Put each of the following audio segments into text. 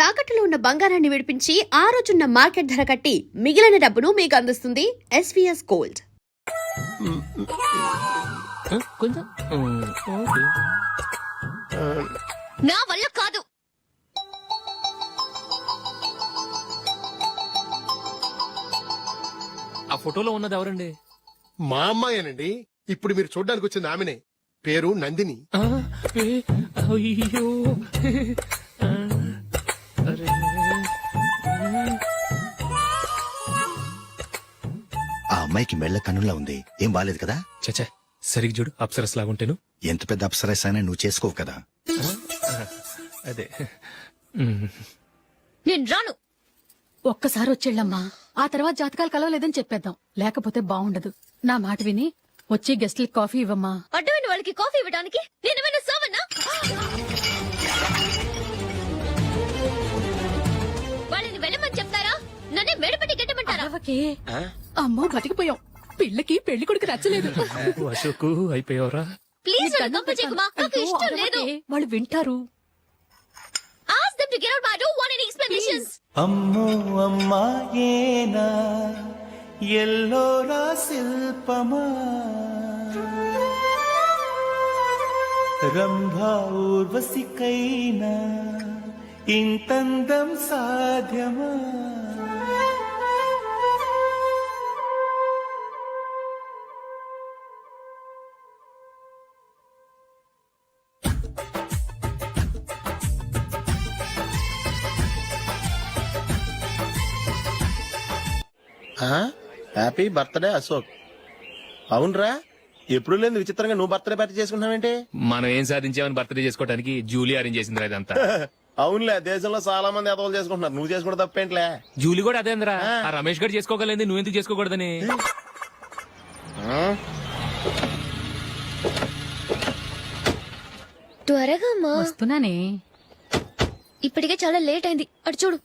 తాకట్టులో ఉన్న బంగారాన్ని విడిపించి ఆ రోజున్న మార్కెట్ ధర కట్టి మిగిలిన డబ్బును మీకు అందిస్తుంది ఎస్వీఎస్ గోల్డ్. నా వల్ల కాదు. ఆ ఫోటోలో ఉన్నది ఎవరండి? మా అమ్మాయేనండి. ఇప్పుడు మీరు చూడ్డానికి వచ్చింది ఆమెనే. పేరు నందిని. అయ్యో ఆ అమ్మాయికి మెళ్ళ కన్నులా ఉంది. ఏం బాలేదు కదా? చచ్చా, సరిగ్గా చూడు, అప్సరస్ లాగుంటేను. ఎంత పెద్ద అప్సరస్ అయినా నువ్వు చేసుకోవు కదా. అదే నేను రాను. ఒక్కసారి వచ్చేళ్ళమ్మా, ఆ తర్వాత జాతకాలు కలవలేదని చెప్పేద్దాం, లేకపోతే బాగుండదు. నా మాట విని వచ్చి గెస్ట్లకి కాఫీ ఇవ్వమ్మా. అడ్డమైన వాళ్ళకి కాఫీ ఇవ్వడానికి నేనేమైనా సోమన్నా? వాళ్ళని వెళ్ళమని చెప్తారా, నన్నే మేడపట్టి గెట్టమంటారా? అరవకే. అమ్మో బతికిపోయాం. పిల్లకి పెళ్లి కొడుకు నచ్చలేదు. అశోక్ అయిపోయావరా? ప్లీజ్ పంపించేకుమా, నాకు అయ్యో, ఇష్టం లేదు. అరవకే. వాళ్ళు వింటారు. Ask them to get out, but I don't want any explanations. అమ్మో అమ్మాయేనా ఎల్లోరా శిల్పమా రంభా ఊర్వశికైనా ఇంతందం సాధ్యమా? Happy birthday Ashok. అవునరా, ఎప్పుడు లేదు విచిత్రంగా నువ్వు బర్త్డే పార్టీ చేసుకుంటున్నావేంటి? మనం ఏం సాధించామని బర్త్డే చేసుకోవడానికి జూలీ అరేంజ్ చేసిందిరా ఇదంతా. అవునులే, దేశంలో చాలా మంది ఎదవలు చేసుకుంటున్నారు, నువ్వు చేసుకోవడం తప్పేంట్లే. జూలీ కూడా అదేంద్రా, ఆ రమేష్ గారు చేసుకోగలేదు, నువ్వు ఎందుకు చేసుకోకూడదని. త్వరగా అమ్మా, వస్తున్నానే. ఇప్పటికే చాలా లేట్ అయింది. అటు చూడు.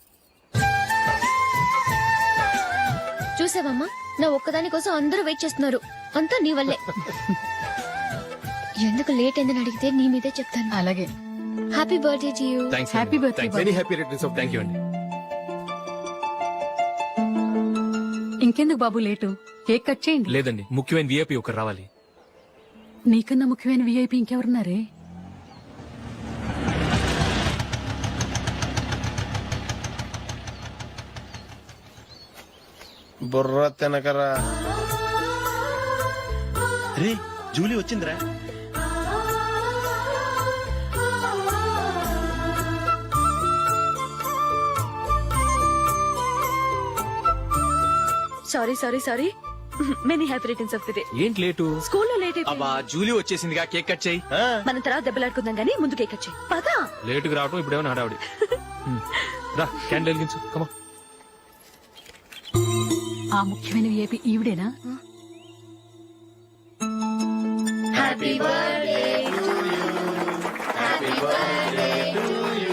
చూసావమ్మా, నా ఒక్కదాని కోసం అందరూ వెయిట్ చేస్తున్నారు. అంతా నీ వల్లే. ఎందుకు లేట్ అయిందని అడిగితే నీ మీదే చెప్తాను. అలాగే. Happy birthday to you. Happy birthday. Very happy returns of. Thank you అండి. ఇంకెందుకు బాబు లేటు, కేక్ కట్ చేయండి. లేదండి, ముఖ్యమైన విఐపి ఒకరు రావాలి. నీకన్నా ముఖ్యమైన విఐపి ఇంకెవరున్నారే? బుర్ర తినకరా. రే జూలీ వచ్చిందిరా. Sorry many happy returns of the day. ఏంటి లేటు? స్కూల్లో లేట్ అబ్బా జూలీ వచ్చేసిందిగా, కేక్ కట్ చేయి. మనం తర్వాత దెబ్బలాడుకుందాం గానీ ముందు కేక్ కట్ చేయి. పదా లేటుగా రావటం ఇప్పుడేమో హడావిడి. రా, క్యాండిల్ వెలిగించు. కమా. ఆ ముఖ్యమైన విఐపి ఈవిడేనా? Happy birthday to you. Happy birthday to you.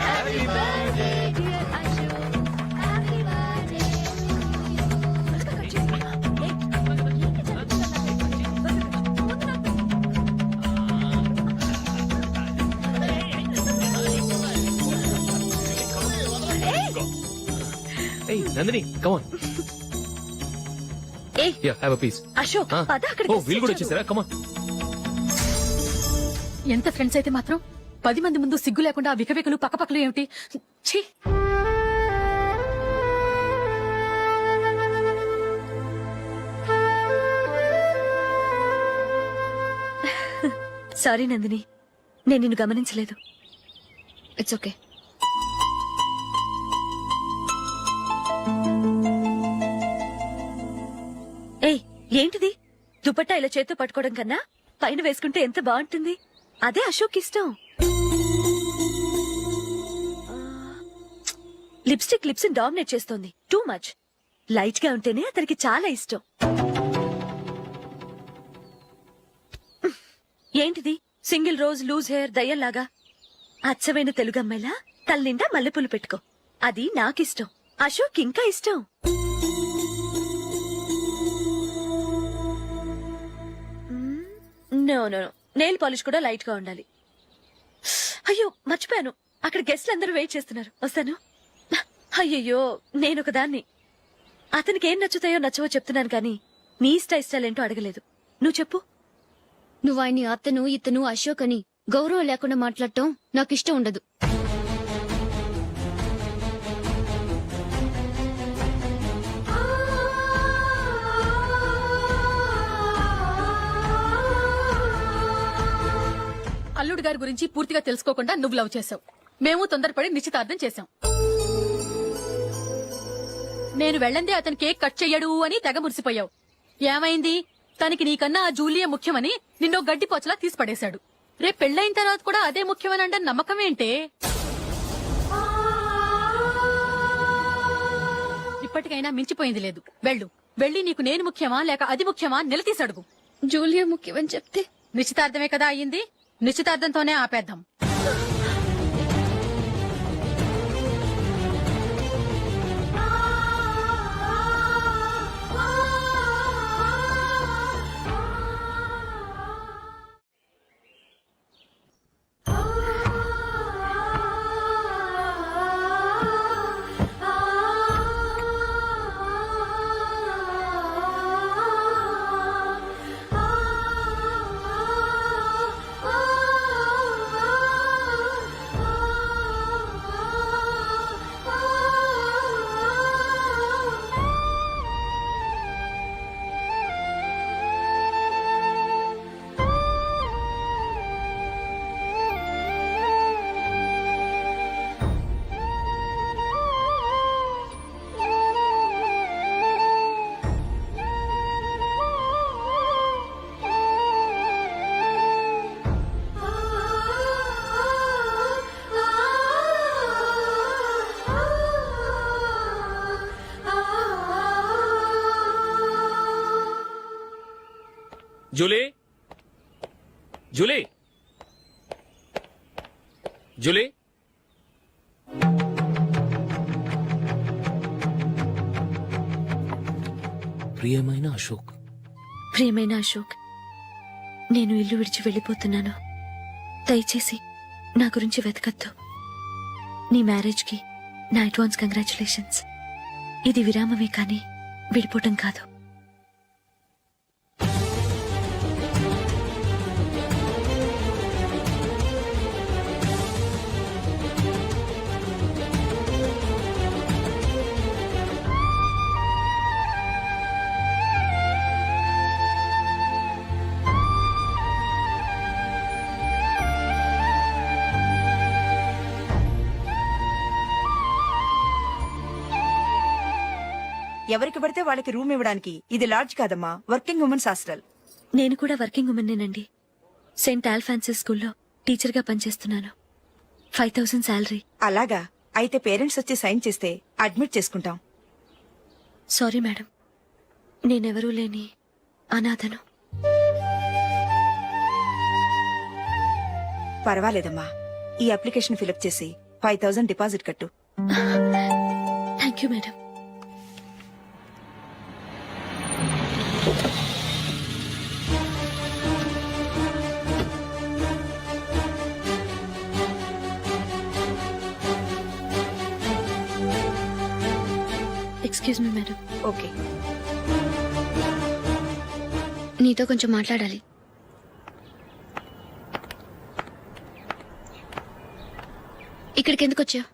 Happy birthday dear Ashok. Happy birthday. ఏయ్ నందిని, కమ్ ఆన్. ఏయ్ యా, హావ్ ఎ పీస్. అశోక్ పద అక్కడికి. ఓ, వీళ్ళు కూడా వచ్చేసారా? Come on. ఎంత ఫ్రెండ్స్ అయితే మాత్రం 10 మంది ముందు సిగ్గు లేకుండా ఆ వికవికలు పక్కపక్కలు ఏమిటి? ఛీ! సారీ నందిని, నేను నిన్ను గమనించలేదు. It's okay. ఏయ్ ఏంటిది? దుపట్టా ఇలా చేత్తో పట్టుకోవడం కన్నా పైన వేసుకుంటే ఎంత బాగుంటుంది. అదే అశోక్ ఇష్టం. లిప్స్టిక్ లిప్స్ డామినేట్ చేస్తోంది. Too much. లైట్ గా ఉంటేనే అతనికి చాలా ఇష్టం. ఏంటిది? సింగిల్ రోజ్ లూజ్ హెయిర్ దయ్యంలాగా. అచ్చమైన తెలుగు అమ్మాయిలా తల్లిండా మల్లెపూలు పెట్టుకో. అది నాకిష్టం. అశోక్ ఇంకా ఇష్టం. నో నో నెయిల్ పాలిష్ కూడా లైట్ గా ఉండాలి. అయ్యో మర్చిపోయాను, అక్కడ గెస్ట్లు అందరూ వెయిట్ చేస్తున్నారు, వస్తాను. అయ్యయ్యో, నేను ఒకదాన్ని. అతనికి ఏం నచ్చుతాయో నచ్చవో చెప్తున్నాను కానీ నీ ఇష్టాలు ఏంటో అడగలేదు. నువ్వు చెప్పు. నువ్వు ఆయన్ని అతను ఇతను అశోక్ అని గౌరవం లేకుండా మాట్లాడటం నాకు ఇష్టం ఉండదు. అల్లుడు గారి గురించి పూర్తిగా తెలుసుకోకుండా నువ్వు లవ్ చేసావు. మేము తొందరపడి నిశ్చితార్థం చేశాం. నేను వెళ్ళందే అతను కేక్ కట్ చెయ్యడు అని తెగ మురిసిపోయావు. ఏమైంది? తనకి నీకన్నా ఆ జూలియే ముఖ్యమని నిన్నో గడ్డి పోచలా తీసి పడేశాడు. రేపు పెళ్ళైన తర్వాత కూడా అదే ముఖ్యమని అంటే నమ్మకం ఏంటే? ఇప్పటికైనా మించిపోయింది లేదు. వెళ్ళి నీకు నేను ముఖ్యమా లేక అది ముఖ్యమా నిలదీసి అడుగు. జూలియా ముఖ్యమని చెప్తే నిశ్చితార్థమే కదా అయ్యింది. నిశ్చితార్థంతోనే ఆపేద్దాం. Julie, Julie, Julie. ప్రియమైన అశోక్, ప్రియమైన అశోక్, నేను ఇల్లు విడిచి వెళ్ళిపోతున్నాను. దయచేసి నా గురించి వెతకద్దు. నీ మ్యారేజ్కి నా అడ్వాన్స్ కంగ్రాచులేషన్స్. ఇది విరామమే కానీ విడిపోవటం కాదు. ఎవరికి పడితే వాళ్ళకి రూమ్ ఇవ్వడానికి ఇది లాడ్జ్ కాదమ్మా, వర్కింగ్ ఉమెన్స్ హాస్టల్. నేను కూడా వర్కింగ్ ఉమెన్నేనండి. సెయింట్ ఆల్ఫాన్సెస్ స్కూల్లో టీచర్గా పనిచేస్తున్నాను. 5000 శాలరీ. అలాగా? అయితే పేరెంట్స్ వచ్చి సైన్ చేస్తే అడ్మిట్ చేసుకుంటాం. సారీ మేడం, నేనెవరూ లేని అనాథను. పర్వాలేదమ్మా, ఈ అప్లికేషన్ ఫిలప్ చేసి 5000 డిపాజిట్ కట్టు. Thank you madam. Excuse me madam. Okay. నీతో కొంచెం మాట్లాడాలి. ఇక్కడికి ఎందుకు వచ్చావు?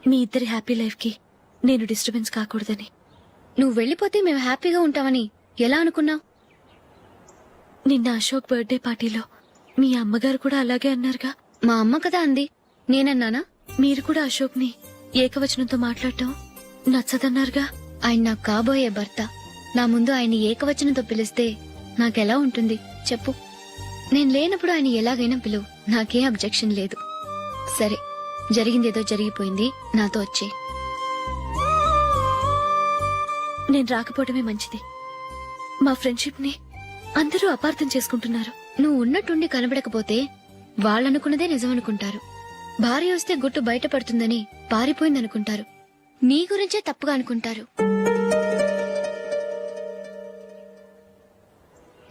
మీ ఇద్దరి హ్యాపీ లైఫ్ కి నేను డిస్టర్బెన్స్ కాకూడదని. నువ్వు వెళ్ళిపోతే మేము హ్యాపీగా ఉంటామని ఎలా అనుకున్నావు? నిన్న అశోక్ బర్త్డే పార్టీలో మీ అమ్మగారు కూడా అలాగే అన్నారుగా. మా అమ్మ కదా అంది, నేనన్నానా? మీరు కూడా అశోక్ ని ఏకవచనంతో మాట్లాడటం నచ్చదన్నారుగా. ఆయన నాకు కాబోయే భర్త. నా ముందు ఆయన ఏకవచనంతో పిలిస్తే నాకెలా ఉంటుంది చెప్పు? నేను లేనప్పుడు ఆయన ఎలాగైనా పిలువు, నాకే అబ్జెక్షన్ లేదు. సరే, జరిగిందేదో జరిగిపోయింది, నాతో వచ్చే. నేను రాకపోవడమే మంచిది. మా ఫ్రెండ్షిప్ ని అందరూ అపార్థం చేసుకుంటున్నారు. నువ్వు ఉన్నట్టుండి కనబడకపోతే వాళ్ళనుకున్నదే నిజమనుకుంటారు. భార్య వస్తే గుట్టు బయటపడుతుందని పారిపోయిందనుకుంటారు. నీ గురించే తప్పుగా అనుకుంటారు.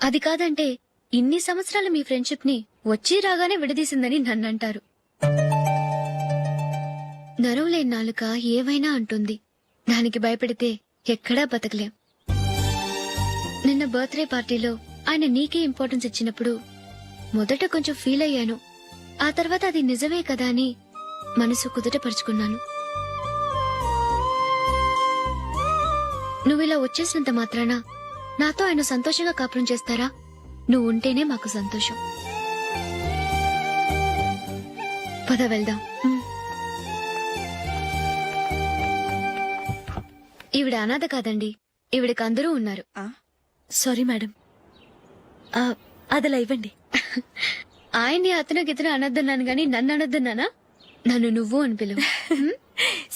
అది కాదంటే ఇన్ని సంవత్సరాలు మీ ఫ్రెండ్షిప్ ని వచ్చి రాగానే విడదీసిందని నన్నంటారు. నరవలేని నాలుక ఏవైనా అంటుంది. దానికి భయపడితే ఎక్కడా బతకలేం. నిన్న బర్త్డే పార్టీలో ఆయన నీకే ఇంపార్టెన్స్ ఇచ్చినప్పుడు మొదట కొంచెం ఫీల్ అయ్యాను. ఆ తర్వాత అది నిజమే కదా అని మనసు కుదుటపరుచుకున్నాను. నువ్విలా వచ్చేసినంత మాత్రాన నాతో ఆయన సంతోషంగా కాపురం చేస్తారా? నువ్వు ఉంటేనే మాకు సంతోషం. పద వెళ్దాం. ఈవిడ అనాథ కాదండి, ఈవిడకి అందరూ ఉన్నారు. సారీ మేడం, అదలా ఇవ్వండి. ఆయన్ని అతను గితను అనొద్దన్నాను గాని నన్ను అనొద్దన్నానా? నన్ను నువ్వు అని పిలువు.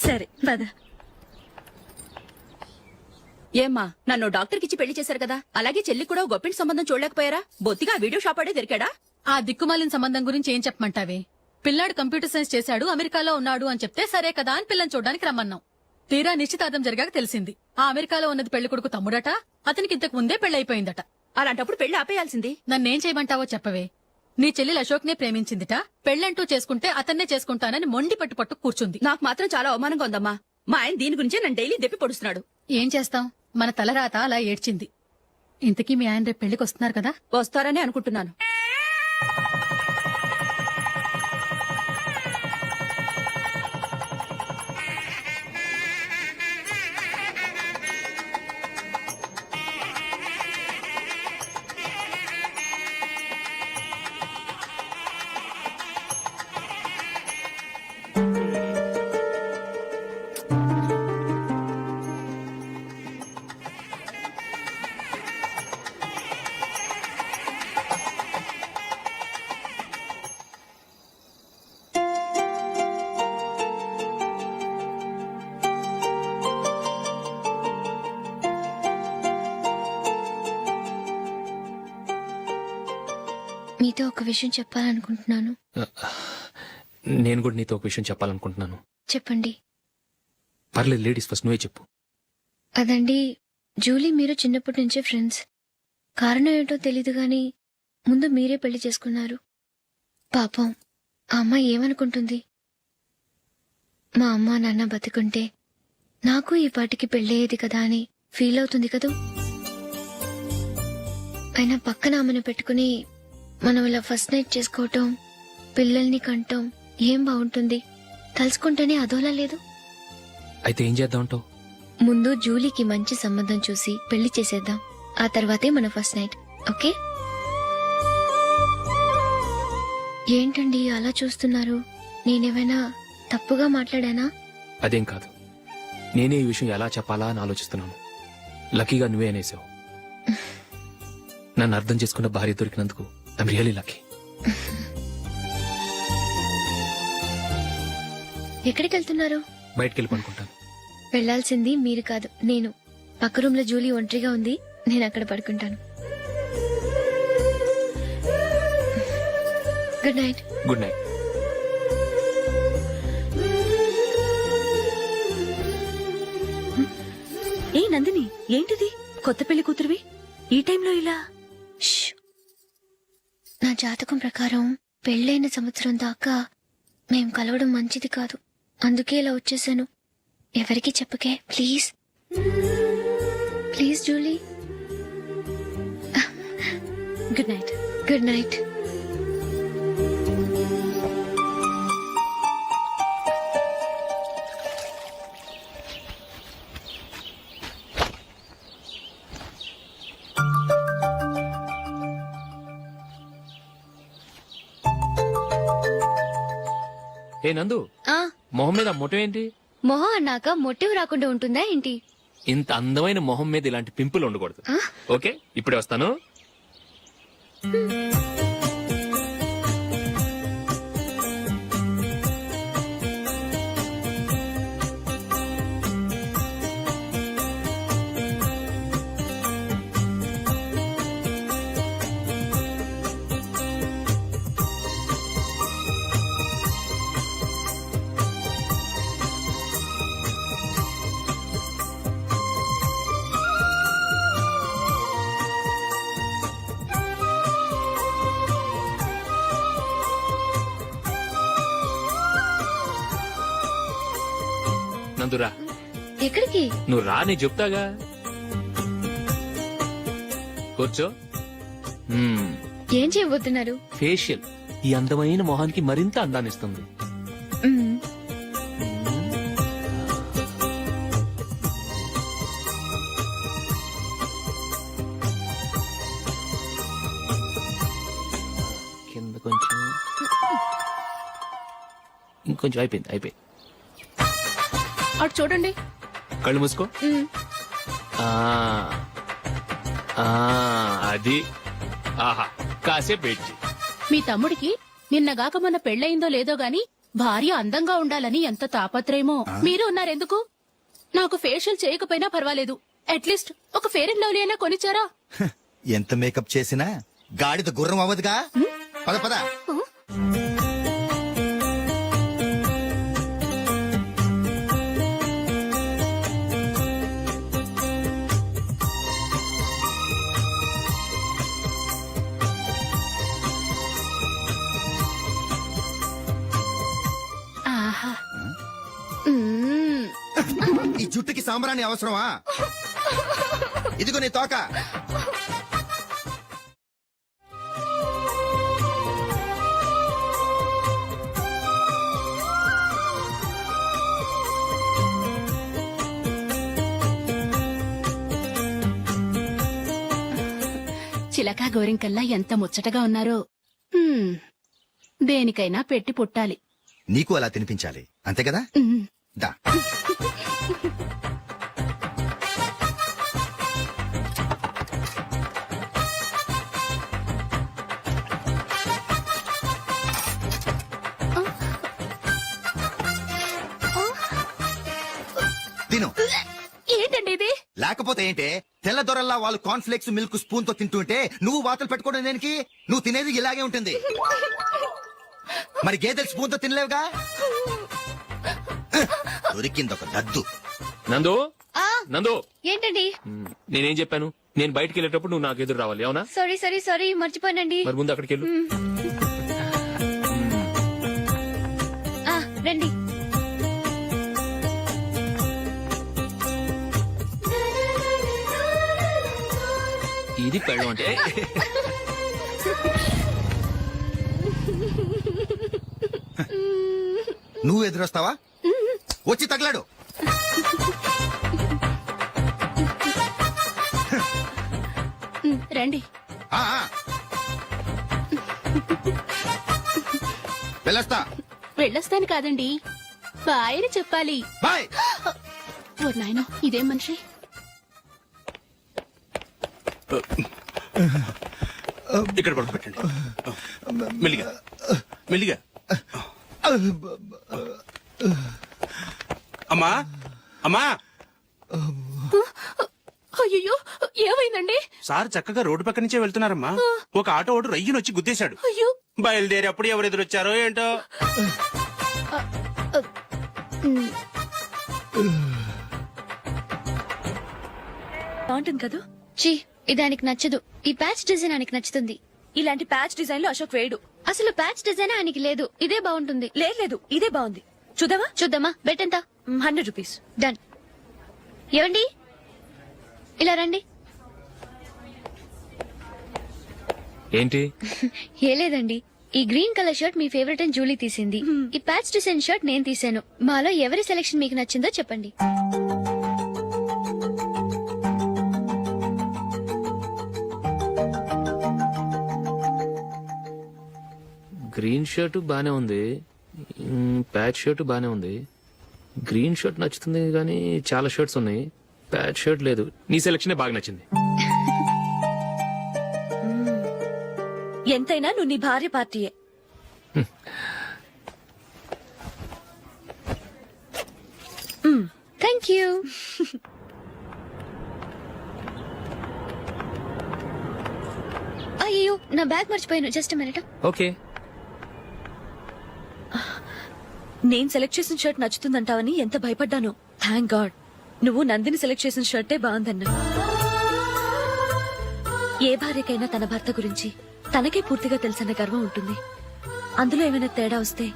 సరే పద. ఏమ్మా నన్ను డాక్టర్ కిచ్చి పెళ్లి చేశారు కదా, అలాగే చెల్లి కూడా గొప్పింటి సంబంధం చూడలేకపోయారా? బొత్తిగా వీడియో షాప్ ఆడే దొరికాడా? ఆ దిక్కుమాలిన సంబంధం గురించి ఏం చెప్పమంటావే? పిల్లాడు కంప్యూటర్ సైన్స్ చేశాడు, అమెరికాలో ఉన్నాడు అని చెప్తే సరే కదా అని పిల్లని చూడడానికి రమ్మన్నాం. తీరా నిశ్చితార్థం జరిగాక తెలిసింది ఆ అమెరికాలో ఉన్నది పెళ్లి కొడుకు తమ్ముడట, అతనికి ఇంతకు ముందే పెళ్లయిపోయిందట. అలాంటప్పుడు పెళ్లి ఆపేయాల్సింది. నన్నేం చేయమంటావో చెప్పవే. నీ చెల్లెలు అశోక్నే ప్రేమించిందిట, పెళ్లంటూ చేసుకుంటే అతన్నే చేసుకుంటానని మొండి పట్టు కూర్చుంది. నాకు మాత్రం చాలా అవమానంగా ఉందమ్మా. మా ఆయన దీని గురించే నన్ను డైలీ దెప్పి పొడుస్తున్నాడు. ఏం చేస్తాం, మన తలరాత అలా ఏడ్చింది. ఇంతకీ మీ ఆయన రేపు పెళ్లికి వస్తున్నారు కదా? వస్తారని అనుకుంటున్నాను. మీతో ఒక విషయం చెప్పాలనుకుంటున్నాను. నేను కూడా నీతో ఒక విషయం చెప్పాలనుకుంటున్నాను. చెప్పండి. పర్లేదు, లేడీస్ ఫస్ట్, నువ్వే చెప్పు. అదండి, జూలీ మీరు చిన్నప్పటి నుంచే ఫ్రెండ్స్. కారణం ఏంటో తెలీదు గాని ముందు మీరే పెళ్లి చేసుకున్నారు. పాపం ఆ అమ్మాయి ఏమనుకుంటుంది? మా అమ్మ నాన్న బతికుంటే నాకు ఈ పాటికి పెళ్ళయ్యేది కదా అని ఫీల్ అవుతుంది కదూ. అయినా పక్కన ఆమెను పెట్టుకుని మనం ఇలా ఫస్ట్ నైట్ చేసుకోవటం, పిల్లల్ని కంటాం ఏం బాగుంటుంది? తలుచుకుంటేనే అదోలా లేదు. అయితే ఏం చేద్దామంటావు? ముందు జూలీకి మంచి సంబంధం చూసి పెళ్లి చేసేద్దాం. ఆ తర్వాతే మన ఫస్ట్ నైట్. ఓకే? ఏంటండి అలా చూస్తున్నారు? నేనేమైనా తప్పుగా మాట్లాడానా? అదేం కాదు, నేనే ఈ విషయం ఎలా చెప్పాలా అని ఆలోచిస్తున్నాను. లక్కీగా నువ్వే అనేసావు. నన్ను అర్థం చేసుకున్న భార్య దొరికినందుకు ఐమ్ రియలీ లక్కీ. ఎక్కడికి వెళ్తున్నారు? బయటికి వెళ్ళి పడుకుంటాను. వెళ్లాల్సింది మీరు కాదు, నేను. పక్క రూమ్ లో జూలీ ఒంటరిగా ఉంది, నేను అక్కడ పడుకుంటాను. Good night. Good night. ఏ నందిని, ఏంటిది? కొత్త పెళ్లి కూతురువి ఈ టైంలో ఇలా? ష్. నా జాతకం ప్రకారం పెళ్ళైన సంవత్సరం దాకా మేం కలవడం మంచిది కాదు. అందుకే ఇలా వచ్చేసాను. ఎవరికి చెప్పకే please. Please Julie. Good night. Good night. ఏ నందు, ఆ మొహం మీద మొట్టం ఏంటి? మొహం అన్నాక మొట్టివి రాకుండా ఉంటుందా ఏంటి? ఇంత అందమైన మొహం మీద ఇలాంటి పింపుల్ ఉండకూడదు. ఓకే, ఇప్పుడే వస్తాను. నందురా ఎక్కడికి? నువ్వు రా నేను చెప్తాగా. కూర్చో. ఏం చేయబోతున్నారు? ఫేషియల్ ఈ అందమైన మొహానికి మరింత అందాన్నిస్తుంది. మ్మ్. కింద కొంచెం, ఇంకొంచెం. అయిపోయింది. అటు చూడండి. కళ్ళు మూసుకో. మ్మ్. ఆ, ఆ, అది. ఆహా, కాసేపు వెయిట్ చెయ్. మీ తమ్ముడికి నిన్నగాక మొన్న పెళ్ళయిందో లేదో గాని భార్య అందంగా ఉండాలని ఎంత తాపత్రయమో. మీరు ఉన్నారెందుకు? నాకు ఫేషియల్ చేయకపోయినా పర్వాలేదు, అట్లీస్ట్ ఒక ఫేర్ అండ్ లవ్లీ అయినా కొనిచ్చారా? ఎంత మేకప్ చేసినా గాడిద గుర్రం అవ్వదుగా. పద పద. ఆహా, మ్మ్. ఈ జుట్టుకి సాంబ్రాణి అవసరమా? ఇదిగో నీ తోక. చిలకా గోరింకల్లా ఎంత ముచ్చటగా ఉన్నారో. హ్మ్, దేనికైనా పెట్టి పుట్టాలి. నీకు అలా తినిపించాలి అంతే కదా. మ్మ్. దా. తిను. ఏంటండి ఇది? లేకపోతే ఏంటే, తెల్ల దొరల్లా వాళ్ళు కాన్ఫ్లెక్స్ మిల్క్ స్పూన్ తో తింటుంటే నువ్వు వాతలు పెట్టుకోవడం దేనికి? నువ్వు తినేది ఇలాగే ఉంటుంది. మరి గేదెలు స్పూన్ తో తినలేవుగా. దొరికింది ఒక దద్దు. నందు, ఆ, నందు. ఏంటండి? నేనేం చెప్పాను? నేను బయటికి వెళ్ళేటప్పుడు నువ్వు నాకు ఎదురు రావాలి, అవునా? సారీ మర్చిపోయానండి. మరి ముందు అక్కడికి వెళ్ళు. ఆ, రండి. ఇది పెళ్ళం అంటే. నువ్వు ఎదురొస్తావా? వచ్చి తగలాడు. రండి. ఆ, ఆ. వెళ్ళొస్తా. వెళ్ళొస్తాను కాదండి, బాయ్ అని చెప్పాలి. బాయ్. ఓ నాయనో, ఇదేం మనిషి? ఇక్కడ పడుకోబెట్టండి. మెల్లిగా మెల్లిగా. అమ్మా అమ్మా. అయ్యో, ఏమైందండి? సార్ చక్కగా రోడ్డు పక్క నుంచే వెళ్తున్నారమ్మా. ఒక ఆటో ఓడు రయ్యనొచ్చి గుద్దేశాడు. అయ్యో, బయలుదేరి అప్పుడు ఎవరు ఎదురొచ్చారో ఏంటో. బాగుంటుంది కదా. ఛీ, ఇది ఆయనకి నచ్చదు. ఈ ప్యాచ్ డిజైన్ ఆయనకి నచ్చుతుంది. ఇలాంటి ప్యాచ్ డిజైన్ లో అశోక్ వేయడు. అసలు ప్యాచ్ డిజైన్ ఆయనకి లేదు. ఇదే బాగుంటుంది. లేదు, ఇదే బాగుంది. చూద్దామా? చూద్దామా. బెట్ ఎంత? 100 రూపీస్. డన్. ఏవండి, ఇలా రండి. ఏంటి? ఏ లేదండి, ఈ గ్రీన్ కలర్ షర్ట్ మీ ఫేవరెట్ అని జూలీ తీసింది. ఈ ప్యాచ్ డిజైన్ షర్ట్ నేను తీసాను. మాలో ఎవరి సెలెక్షన్ మీకు నచ్చిందో చెప్పండి. గ్రీన్ షర్ట్ బానే ఉంది, ప్యాచ్ షర్ట్ బానే ఉంది. గ్రీన్ షర్ట్ నచ్చుతుంది కానీ చాలా షర్ట్స్ ఉన్నాయి, ప్యాచ్ షర్ట్ లేదు. నీ సెలెక్షనే బాగా నచ్చింది. ఎంతైనా నువ్వు నీ భార్య పార్టీయే. Thank you. అయ్యో, నా బ్యాగ్ మర్చిపోయాను. Just minute. ఓకే. నేను సెలెక్ట్ చేసిన షర్ట్ నచ్చుతుందంటావని ఎంత భయపడ్డాను. థ్యాంక్ గాడ్ నువ్వు నందిని సెలెక్ట్ చేసిన షర్టే బాగుందన్నా. ఏ భార్యకైనా తన భర్త గురించి తనకే పూర్తిగా తెలుసన్న గర్వం ఉంటుంది. అందులో ఏమైనా తేడా వస్తే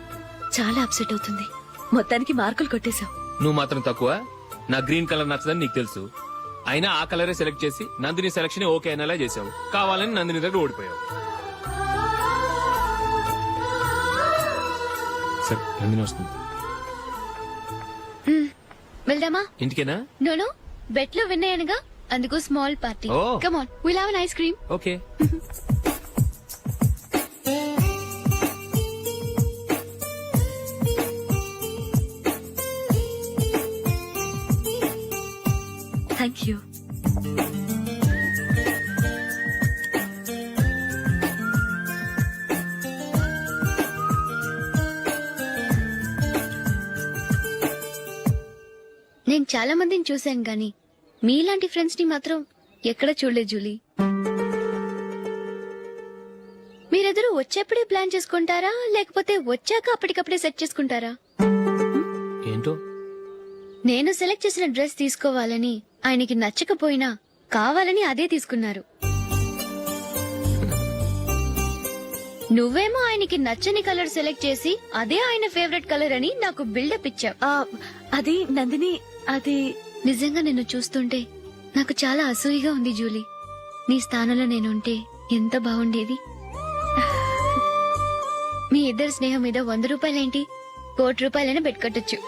చాలా అప్సెట్ అవుతుంది. మొత్తానికి మార్కులు కొట్టేశావు. నువ్వు మాత్రం తక్కువ. నా గ్రీన్ కలర్ నచ్చదని నీకు తెలుసు. అయినా ఆ కలరే సెలెక్ట్ చేసి నందిని సెలక్షన్ ఓకే అనేలా చేసావు. కావాలని నందిని దగ్గర ఓడిపోయావు. సరే నందిని వస్తుంది. వెళ్దామా? ఇంటికేనా? నోను బెట్ లో విన్నాయనగా, అందుకు small party. Oh. Come on, will have an ice cream. Okay. Thank you. నేను చాలా మందిని చూశాను గాని మీలాంటి ఫ్రెండ్స్ ని మాత్రం ఎక్కడ చూడలేదు జూలీ. మీరెదరూ వచ్చేప్పుడే ప్లాన్ చేసుకుంటారా, లేకపోతే వచ్చాక అప్పటికప్పుడే సెట్ చేసుకుంటారా? ఏంటో నేను సెలెక్ట్ చేసిన డ్రెస్ తీసుకోవాలని ఆయనకి నచ్చకపోయినా కావాలని అదే తీసుకున్నారు. నువ్వేమో ఆయనకి నచ్చని కలర్ సెలెక్ట్ చేసి అదే ఆయన ఫేవరెట్ కలర్ అని నాకు బిల్డప్ ఇచ్చావు. అది నందిని, అది నిజంగా నిన్ను చూస్తుంటే నాకు చాలా అసూయగా ఉంది జూలీ. నీ స్థానంలో నేనుంటే ఎంత బాగుండేది. మీ ఇద్దరు స్నేహం మీద 100 రూపాయలేంటి, 1 కోటి రూపాయలైనా పెట్టుకట్టొచ్చు.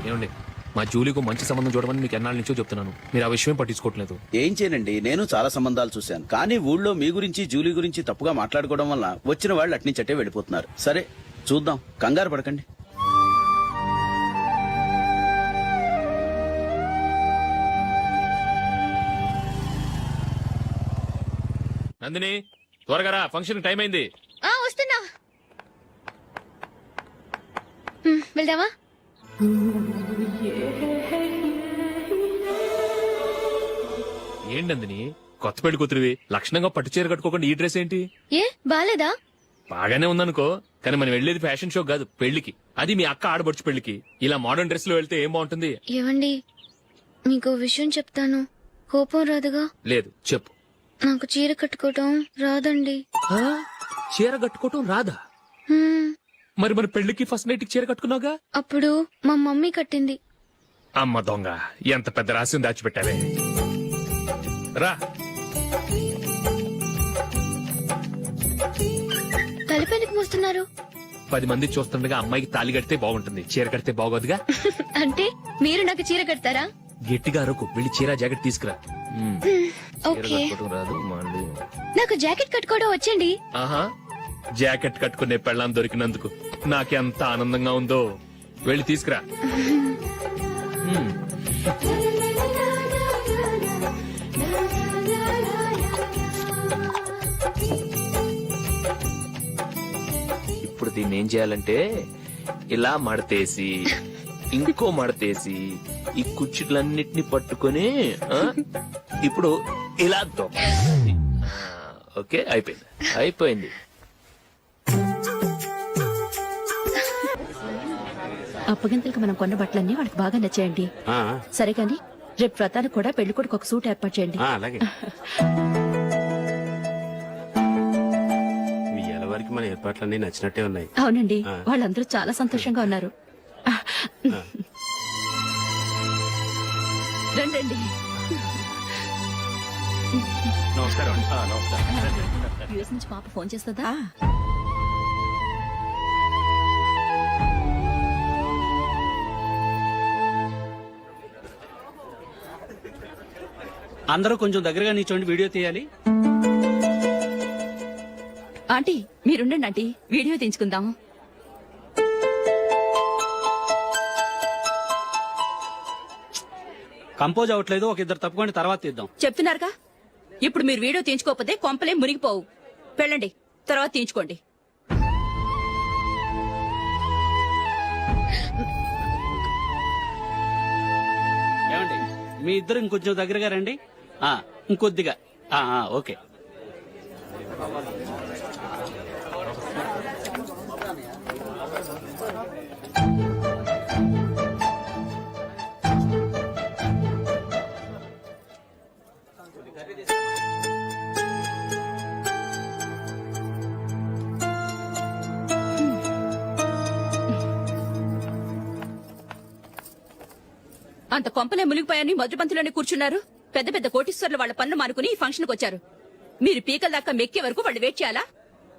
ఏమండి, మా జూలీకు మంచి సంబంధం చూడమని మీకు ఎన్నాళ్ళ నుంచో చెప్తున్నాను. మీరు ఆ విషయం పట్టించుకోవట్లేదు. ఏం చేయనండి, నేను చాలా సంబంధాలు చూశాను. కానీ ఊళ్ళో మీ గురించి జూలీ గురించి తప్పుగా మాట్లాడుకోవడం వల్ల వచ్చిన వాళ్ళు అట్నుంచటే వెళ్ళిపోతున్నారు. సరే చూద్దాం, కంగారు పడకండి. నందిని త్వరగా రా, ఫంక్షన్ టైం అయింది. వస్తున్నా. వెళ్దామా? ఏంటి నందిని, కొత్త పెళ్లి కూతురివి లక్షణంగా పట్టు చీర కట్టుకోకుండా ఈ డ్రెస్ ఏంటి? ఏ బాలేదా? బాగానే ఉందనుకో, కానీ మనం వెళ్ళేది ఫ్యాషన్ షో కాదు, పెళ్లికి. అది మీ అక్క ఆడబడుచు పెళ్లికి. ఇలా మోడర్న్ డ్రెస్ లో వెళ్తే ఏం బాగుంటుంది? ఏవండి, మీకు విషయం చెప్తాను, కోపం రాదుగా? లేదు, చెప్పు. నాకు చీర కట్టుకోవటం రాదండి. ఆ? చీర కట్టుకోవటం రాదా? హ్మ్, మరి మన పెళ్లికి ఫస్ట్ నైట్ చీర కట్టుకున్నావుగా? అప్పుడు మా మమ్మీ కట్టింది. అమ్మ దొంగ, ఎంత పెద్ద రహస్యం దాచిపెట్టావే. రా. తలుపెందుకు మోస్తున్నారు? 10 మంది చూస్తుండగా అమ్మాయికి తాళి కడితే బాగుంటుంది, చీర కడితే బాగోదుగా. అంటే మీరు నాకు చీర కడతారా? గట్టిగా అరకు, వెళ్ళి చీర జాకెట్ తీసుకురా. చీర ఓకే. కట్టుకోవటం రాదు మళ్ళీ. నాకు జాకెట్ కట్టుకోవడం వచ్చండి. ఆహా, జాకెట్ కట్టుకునే పెళ్ళాం దొరికినందుకు నాకెంత ఆనందంగా ఉందో. వెళ్ళి తీసుకురా. హ్మ్. ఇప్పుడు దీన్ని ఏం చేయాలంటే ఇలా మడతేసి ఇంకో మడతేసి ఈ కుర్చీలన్నిటిని పట్టుకొని ఇప్పుడు ఇలా దొక్కాలి. ఓకే, అయిపోయింది అయిపోయింది. అప్పగింతలకు మనం కొన్న బట్టలన్నీ వాళ్ళకి బాగా నచ్చాయండి. సరే కానీ రేపు వ్రతానికి కూడా పెళ్లి కొడుకు ఒక సూట్ ఏర్పాటు చేయండి. అలాగే. మీ వరకు మన ఏర్పాట్లన్నీ నచ్చినట్టే ఉన్నాయి. అవునండి, వాళ్ళందరూ చాలా సంతోషంగా ఉన్నారు. రండి. నమస్కారం. యూఎస్ నుంచి పాప ఫోన్ చేస్తుందా? అందరూ కొంచెం దగ్గరగా నిల్చోండి, వీడియో తీయాలి. ఆంటీ మీరుండండి ఆంటీ, వీడియో తీయించుకుందాము. కంపోజ్ అవ్వట్లేదు, ఒక ఇద్దరు తప్పుకోండి, తర్వాత తీద్దాం. చెప్తున్నారుగా, ఇప్పుడు మీరు వీడియో తీయించుకోకపోతే కొంపలే మునిగిపోవు. వెళ్ళండి, తర్వాత తీయించుకోండి. ఏమండి, మీ ఇద్దరు ఇంకొంచెం దగ్గరగా రండి. ఇంకొద్దిగా. ఓకే. అంత కొంపలే మునిగిపోయాని మధురపంతులోనే కూర్చున్నారు. పెద్ద పెద్ద కోటీశ్వర్లు వాళ్ళ పనులు మానుకుని ఈ ఫంక్షన్ కు వచ్చారు. మీరు పీకల దాకా మెక్కే వరకు వాళ్ళు వెయిట్ చేయాలా?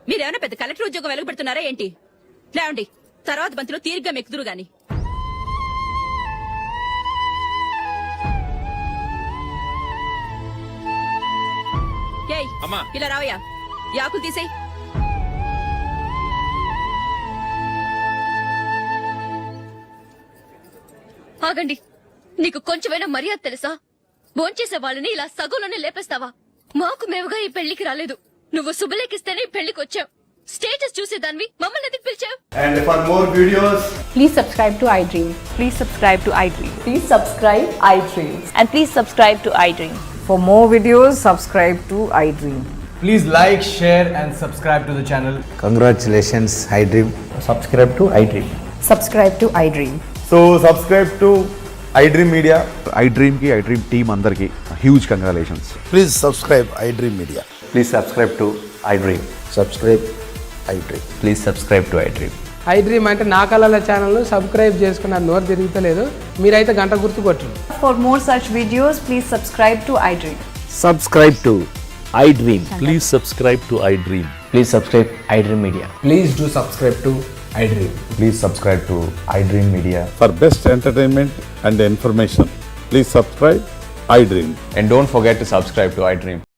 మీరేమైనా పెద్ద కలెక్టర్ ఉద్యోగం వెలుగుపెడుతున్నారా ఏంటి? లేవండి, తర్వాత బంతిలో తీరిగ్గా మెక్కుదురు గాని. ఏయ్, ఇలా రావయ్యా, యాకులు తీసేయ్. ఆగండి, నీకు కొంచెమైనా మర్యాద తెలుసా? భోంచేసే వాళ్ళని ఇలా సగంలోనే లేపేస్తావా? మాకు మేముగా ఈ పెళ్లికి రాలేదు. నువ్వు శుభలేఖిస్తేనే ఈ పెళ్లికి వచ్చావు. స్టేటస్ చూసేదానివి మమ్మల్ని ఎందుకు పిలిచావు? And for more videos, Please subscribe to iDream. Please subscribe to iDream. Please subscribe iDream. And please subscribe to iDream. For more videos, subscribe to iDream. please like, share and subscribe to the channel. Congratulations iDream. Subscribe to iDream. Subscribe to iDream. So subscribe to iDream Media. iDream team అందరికి huge congratulations. Please subscribe iDream Media. Please subscribe to iDream. Subscribe iDream. Please subscribe to iDream. iDream అంటే నా కళల channel subscribe చేసుకున్న నోరు తిరుగుతలేదు. మీరైతే గంట గుర్తు కొట్టండి. For more such videos, please subscribe to iDream. Subscribe to iDream. Please subscribe to iDream. Please subscribe iDream Media. Please do subscribe to iDream. Please subscribe to iDream Media. For best entertainment and information, please subscribe iDream. And don't forget to subscribe to iDream.